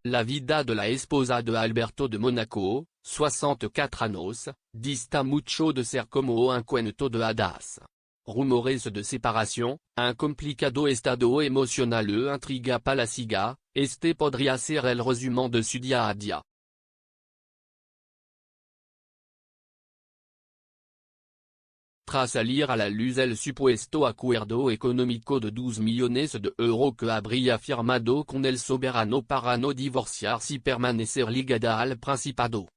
la vida de la esposa de Alberto de Monaco, 64 años, dista mucho de ser como un cuento de hadas. Rumores de separación, un complicado estado emocional intriga palaciga, este podría ser el resumen de su día a día. Tras salir a la luz el supuesto acuerdo económico de 12 millones de euros que habría firmado con el soberano para no divorciarse y permanecer ligada al Principado.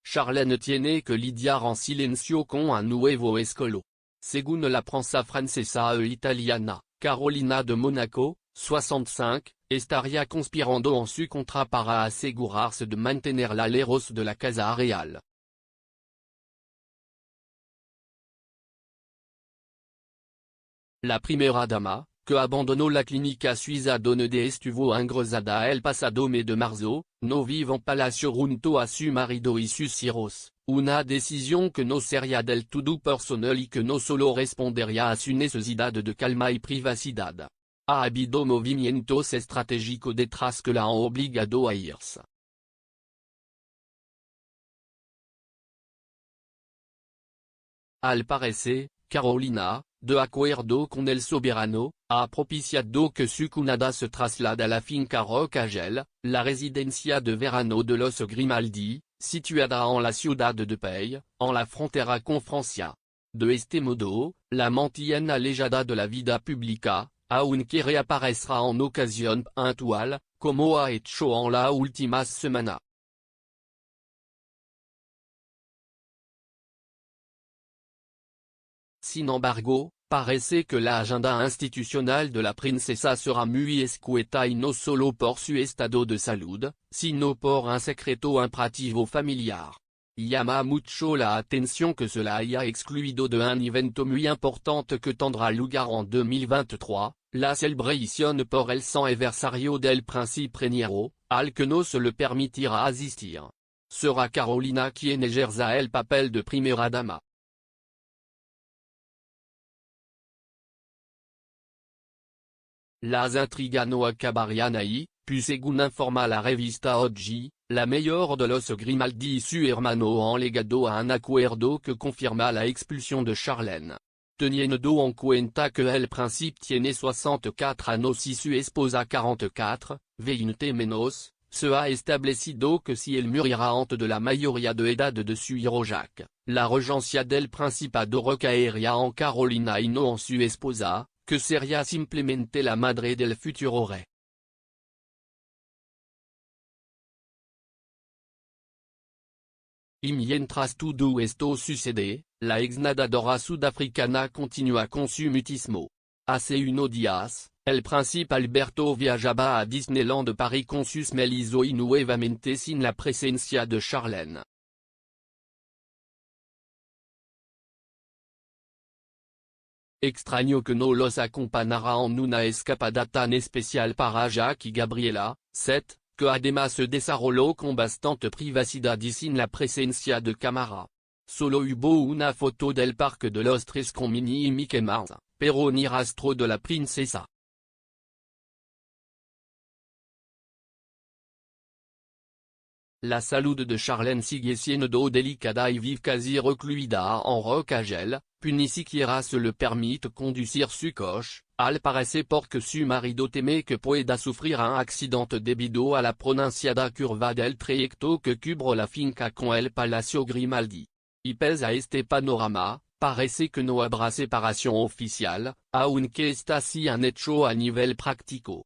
Charlene tiene que lidiar en silencio con un nuevo escolo. Según la prensa francesa e italiana, Carolina de Monaco, 65, estaría conspirando en su contra para asegurarse de mantener la aleros de la Casa Real. La primera dama, que abandonó la clínica suiza donde estuvo ingresada el pasado mes de marzo, no vive en palacio junto a su marido y sus hijos, una decisión que no sería del todo personal y que no solo respondería a su necesidad de calma y privacidad. Ha habido movimientos estratégicos detrás que la han obligado a irse. Al parecer, Carolina, de acuerdo con el soberano, ha propiciado que su cunada se traslade a la finca Rocagel, la residencia de verano de los Grimaldi, situada en la ciudad de Pey, en la frontera con Francia. De este modo, la mantiene alejada de la vida pública, aunque reaparecerá en ocasión puntual, como ha hecho en la última semana. Sin embargo, parece que la agenda institucional de la princesa será muy escueta y no solo por su estado de salud, sino por un secreto imperativo familiar. Llama mucho la atención que cela haya excluido de un evento muy importante que tendrá lugar en 2023, la celebración por el 100 aniversario del príncipe Raniero, al que no se le permitirá asistir. Será Carolina quien ejerza el papel de primera dama. Las intrigas no acabarían ahí, pues según informa la revista Oggi, la mayor de los Grimaldi y su hermano han llegado a un acuerdo que confirma la expulsión de Charlene. Teniendo en cuenta que el príncipe tiene 64 años y su esposa 44, 20 menos, se ha establecido que si él muriera antes de la mayoría de edad de su hijo Jacques, la regencia del Principado recaería en Carolina y no en su esposa, que sería simplemente la madre del futuro rey. Y mientras todo esto sucede, la exnadadora sudafricana continúa con su mutismo. Hace unos días, el príncipe Alberto viajaba a Disneyland Paris con sus mellizos y nuevamente sin la presencia de Charlene. Extraño que no los acompañara en una escapada tan especial para Jacques y Gabriela, 7, que además se desarrolló con bastante privacidad y sin la presencia de cámara. Solo hubo una foto del parque de los Tres con Minnie y Mickey Mouse, pero ni rastro de la princesa. La salud de Charlene sigue siendo delicada y vive casi recluida en Rocagel, puis ni siquiera se le permite conducir su coche, al parecer porque su marido teme que pueda sufrir un accidente debido a la pronunciada curva del trayecto que cubre la finca con el Palacio Grimaldi. Y pese a este panorama, parece que no habrá separación oficial, aunque está sí un hecho a nivel práctico.